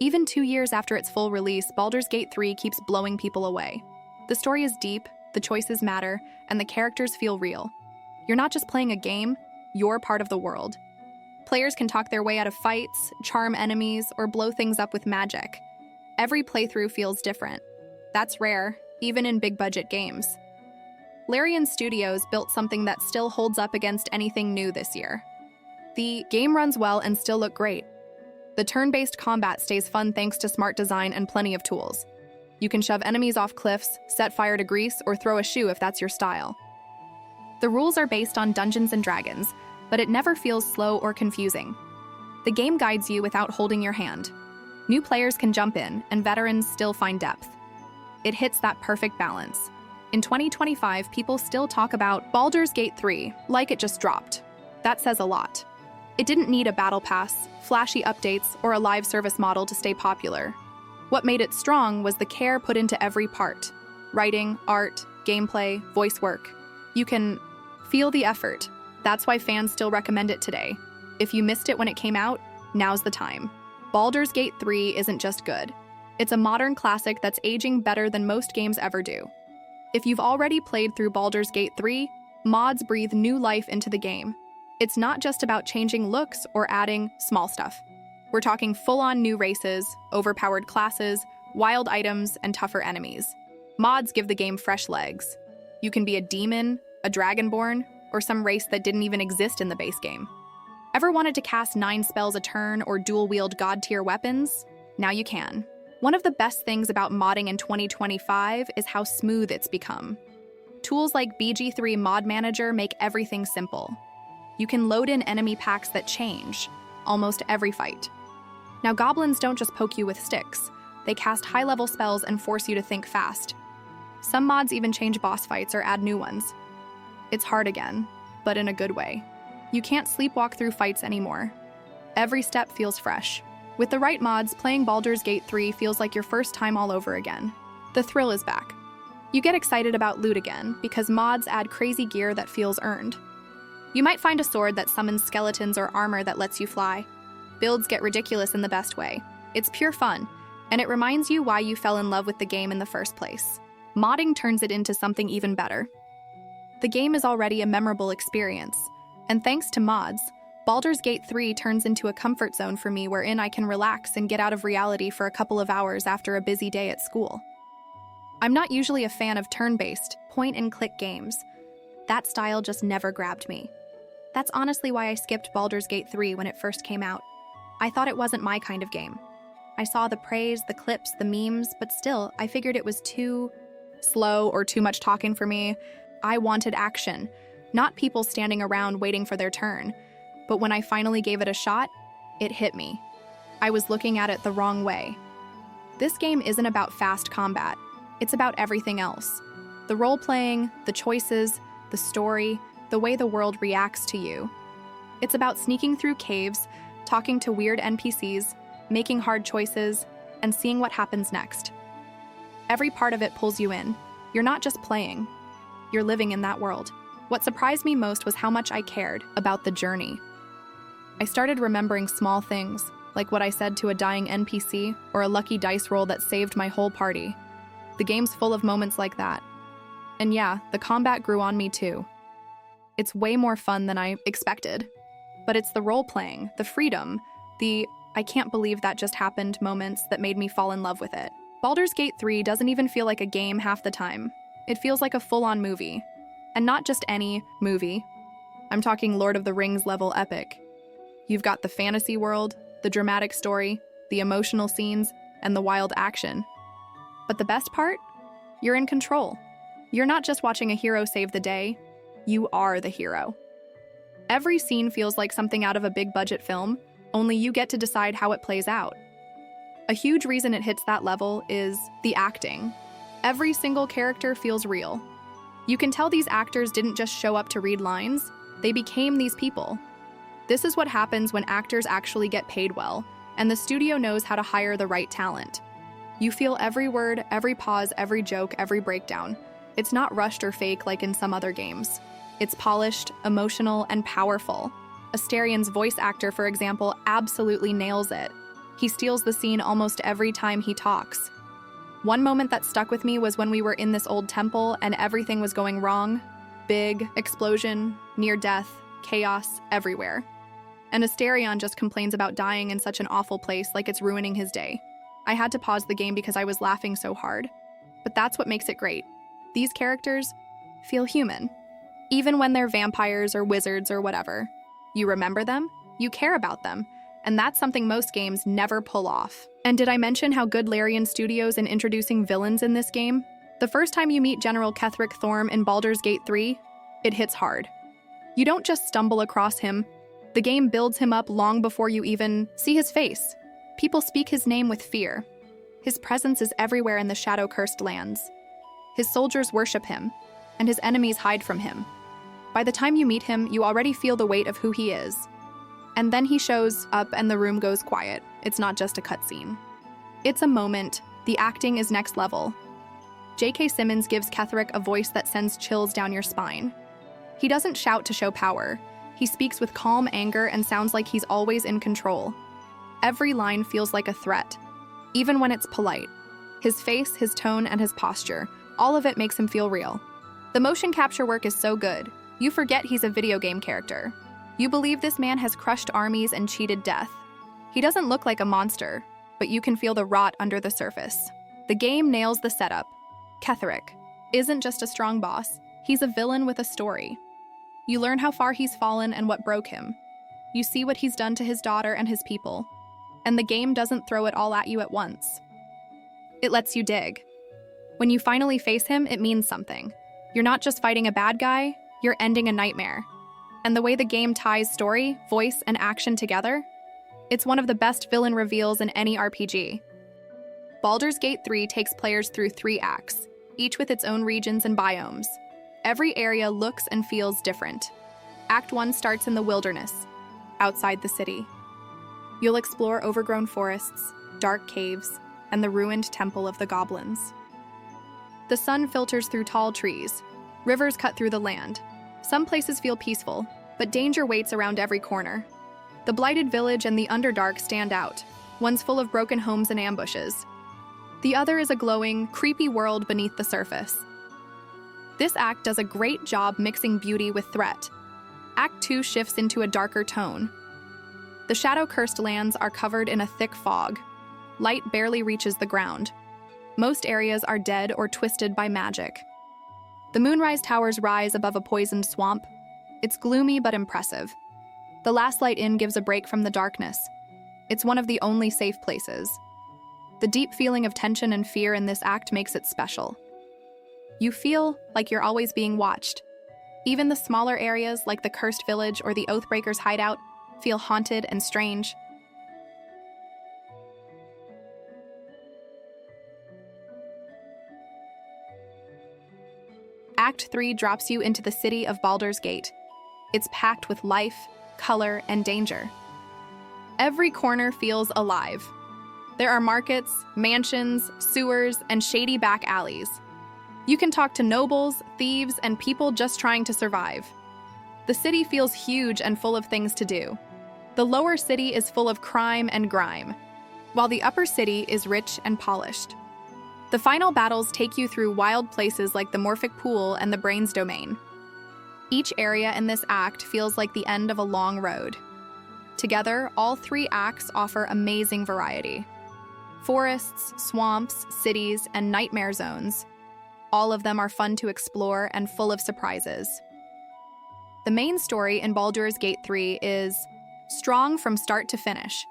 Even 2 years after its full release, Baldur's Gate 3 keeps blowing people away. The story is deep, the choices matter, and the characters feel real. You're not just playing a game, you're part of the world. Players can talk their way out of fights, charm enemies, or blow things up with magic. Every playthrough feels different. That's rare, even in big-budget games. Larian Studios built something that still holds up against anything new this year. The game runs well and still look great. The turn-based combat stays fun thanks to smart design and plenty of tools. You can shove enemies off cliffs, set fire to grease, or throw a shoe if that's your style. The rules are based on Dungeons & Dragons, but it never feels slow or confusing. The game guides you without holding your hand. New players can jump in, and veterans still find depth. It hits that perfect balance. In 2025, people still talk about Baldur's Gate 3 like it just dropped. That says a lot. It didn't need a battle pass, flashy updates, or a live service model to stay popular. What made it strong was the care put into every part. Writing, art, gameplay, voice work. You can feel the effort. That's why fans still recommend it today. If you missed it when it came out, now's the time. Baldur's Gate 3 isn't just good. It's a modern classic that's aging better than most games ever do. If you've already played through Baldur's Gate 3, mods breathe new life into the game. It's not just about changing looks or adding small stuff. We're talking full-on new races, overpowered classes, wild items, and tougher enemies. Mods give the game fresh legs. You can be a demon, a dragonborn, or some race that didn't even exist in the base game. Ever wanted to cast 9 spells a turn or dual-wield god-tier weapons? Now you can. One of the best things about modding in 2025 is how smooth it's become. Tools like BG3 Mod Manager make everything simple. You can load in enemy packs that change almost every fight. Now, goblins don't just poke you with sticks. They cast high-level spells and force you to think fast. Some mods even change boss fights or add new ones. It's hard again, but in a good way. You can't sleepwalk through fights anymore. Every step feels fresh. With the right mods, playing Baldur's Gate 3 feels like your first time all over again. The thrill is back. You get excited about loot again because mods add crazy gear that feels earned. You might find a sword that summons skeletons or armor that lets you fly. Builds get ridiculous in the best way. It's pure fun, and it reminds you why you fell in love with the game in the first place. Modding turns it into something even better. The game is already a memorable experience, and thanks to mods, Baldur's Gate 3 turns into a comfort zone for me wherein I can relax and get out of reality for a couple of hours after a busy day at school. I'm not usually a fan of turn-based, point-and-click games. That style just never grabbed me. That's honestly why I skipped Baldur's Gate 3 when it first came out. I thought it wasn't my kind of game. I saw the praise, the clips, the memes, but still, I figured it was too slow or too much talking for me. I wanted action, not people standing around waiting for their turn. But when I finally gave it a shot, it hit me. I was looking at it the wrong way. This game isn't about fast combat. It's about everything else. The role-playing, the choices, the story, the way the world reacts to you. It's about sneaking through caves, talking to weird NPCs, making hard choices, and seeing what happens next. Every part of it pulls you in. You're not just playing, you're living in that world. What surprised me most was how much I cared about the journey. I started remembering small things, like what I said to a dying NPC or a lucky dice roll that saved my whole party. The game's full of moments like that. And yeah, the combat grew on me too. It's way more fun than I expected. But it's the role-playing, the freedom, the I can't believe that just happened moments that made me fall in love with it. Baldur's Gate 3 doesn't even feel like a game half the time. It feels like a full-on movie. And not just any movie. I'm talking Lord of the Rings level epic. You've got the fantasy world, the dramatic story, the emotional scenes, and the wild action. But the best part? You're in control. You're not just watching a hero save the day, you are the hero. Every scene feels like something out of a big-budget film, only you get to decide how it plays out. A huge reason it hits that level is the acting. Every single character feels real. You can tell these actors didn't just show up to read lines, they became these people. This is what happens when actors actually get paid well, and the studio knows how to hire the right talent. You feel every word, every pause, every joke, every breakdown. It's not rushed or fake like in some other games. It's polished, emotional, and powerful. Astarion's voice actor, for example, absolutely nails it. He steals the scene almost every time he talks. One moment that stuck with me was when we were in this old temple and everything was going wrong. Big explosion, near death, chaos everywhere. And Asterion just complains about dying in such an awful place like it's ruining his day. I had to pause the game because I was laughing so hard. But that's what makes it great. These characters feel human. Even when they're vampires or wizards or whatever. You remember them, you care about them, and that's something most games never pull off. And did I mention how good Larian Studios in introducing villains in this game? The first time you meet General Ketheric Thorm in Baldur's Gate 3, it hits hard. You don't just stumble across him. The game builds him up long before you even see his face. People speak his name with fear. His presence is everywhere in the shadow-cursed lands. His soldiers worship him, and his enemies hide from him. By the time you meet him, you already feel the weight of who he is. And then he shows up and the room goes quiet. It's not just a cutscene. It's a moment. The acting is next level. J.K. Simmons gives Ketheric a voice that sends chills down your spine. He doesn't shout to show power. He speaks with calm anger and sounds like he's always in control. Every line feels like a threat, even when it's polite. His face, his tone, and his posture, all of it makes him feel real. The motion capture work is so good, you forget he's a video game character. You believe this man has crushed armies and cheated death. He doesn't look like a monster, but you can feel the rot under the surface. The game nails the setup. Ketheric isn't just a strong boss, he's a villain with a story. You learn how far he's fallen and what broke him. You see what he's done to his daughter and his people. And the game doesn't throw it all at you at once. It lets you dig. When you finally face him, it means something. You're not just fighting a bad guy, you're ending a nightmare. And the way the game ties story, voice, and action together, it's one of the best villain reveals in any RPG. Baldur's Gate 3 takes players through 3 acts, each with its own regions and biomes. Every area looks and feels different. Act 1 starts in the wilderness, outside the city. You'll explore overgrown forests, dark caves, and the ruined temple of the goblins. The sun filters through tall trees. Rivers cut through the land. Some places feel peaceful, but danger waits around every corner. The blighted village and the Underdark stand out. One's full of broken homes and ambushes. The other is a glowing, creepy world beneath the surface. This act does a great job mixing beauty with threat. Act 2 shifts into a darker tone. The shadow-cursed lands are covered in a thick fog. Light barely reaches the ground. Most areas are dead or twisted by magic. The Moonrise Towers rise above a poisoned swamp. It's gloomy but impressive. The Last Light Inn gives a break from the darkness. It's one of the only safe places. The deep feeling of tension and fear in this act makes it special. You feel like you're always being watched. Even the smaller areas like the Cursed Village or the Oathbreakers' hideout feel haunted and strange. Act 3 drops you into the city of Baldur's Gate. It's packed with life, color, and danger. Every corner feels alive. There are markets, mansions, sewers, and shady back alleys. You can talk to nobles, thieves, and people just trying to survive. The city feels huge and full of things to do. The lower city is full of crime and grime, while the upper city is rich and polished. The final battles take you through wild places like the Morphic Pool and the Brains Domain. Each area in this act feels like the end of a long road. Together, all 3 acts offer amazing variety. Forests, swamps, cities, and nightmare zones. All of them are fun to explore and full of surprises. The main story in Baldur's Gate 3 is strong from start to finish.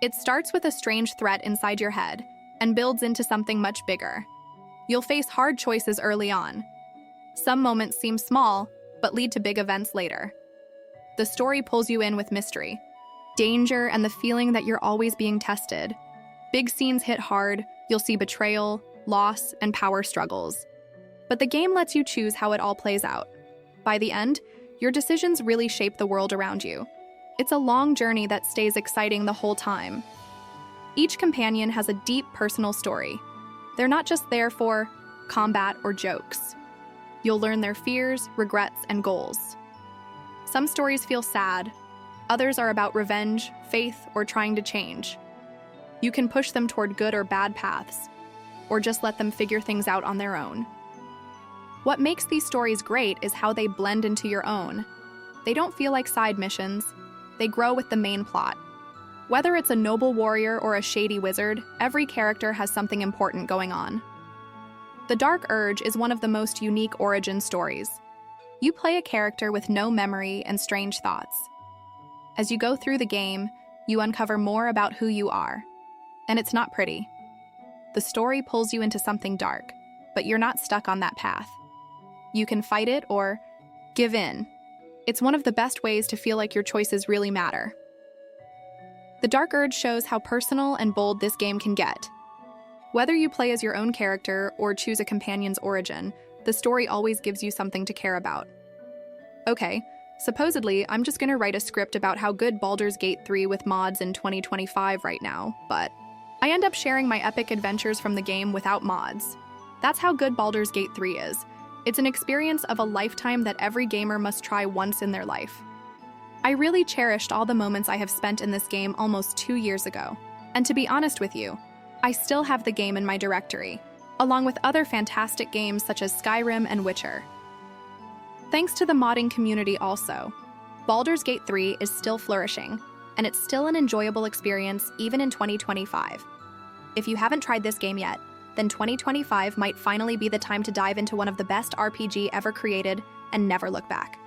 It starts with a strange threat inside your head and builds into something much bigger. You'll face hard choices early on. Some moments seem small, but lead to big events later. The story pulls you in with mystery, danger, and the feeling that you're always being tested. Big scenes hit hard, you'll see betrayal, loss, and power struggles. But the game lets you choose how it all plays out. By the end, your decisions really shape the world around you. It's a long journey that stays exciting the whole time. Each companion has a deep personal story. They're not just there for combat or jokes. You'll learn their fears, regrets, and goals. Some stories feel sad. Others are about revenge, faith, or trying to change. You can push them toward good or bad paths, or just let them figure things out on their own. What makes these stories great is how they blend into your own. They don't feel like side missions, they grow with the main plot. Whether it's a noble warrior or a shady wizard, every character has something important going on. The Dark Urge is one of the most unique origin stories. You play a character with no memory and strange thoughts. As you go through the game, you uncover more about who you are. And it's not pretty. The story pulls you into something dark, but you're not stuck on that path. You can fight it or give in. It's one of the best ways to feel like your choices really matter. The Dark Urge shows how personal and bold this game can get. Whether you play as your own character or choose a companion's origin, the story always gives you something to care about. Okay, supposedly, I'm just gonna write a script about how good Baldur's Gate 3 with mods in 2025 right now, but I end up sharing my epic adventures from the game without mods. That's how good Baldur's Gate 3 is. It's an experience of a lifetime that every gamer must try once in their life. I really cherished all the moments I have spent in this game almost 2 years ago. And to be honest with you, I still have the game in my directory, along with other fantastic games such as Skyrim and Witcher. Thanks to the modding community also, Baldur's Gate 3 is still flourishing, and it's still an enjoyable experience even in 2025. If you haven't tried this game yet, then 2025 might finally be the time to dive into one of the best RPG ever created and never look back.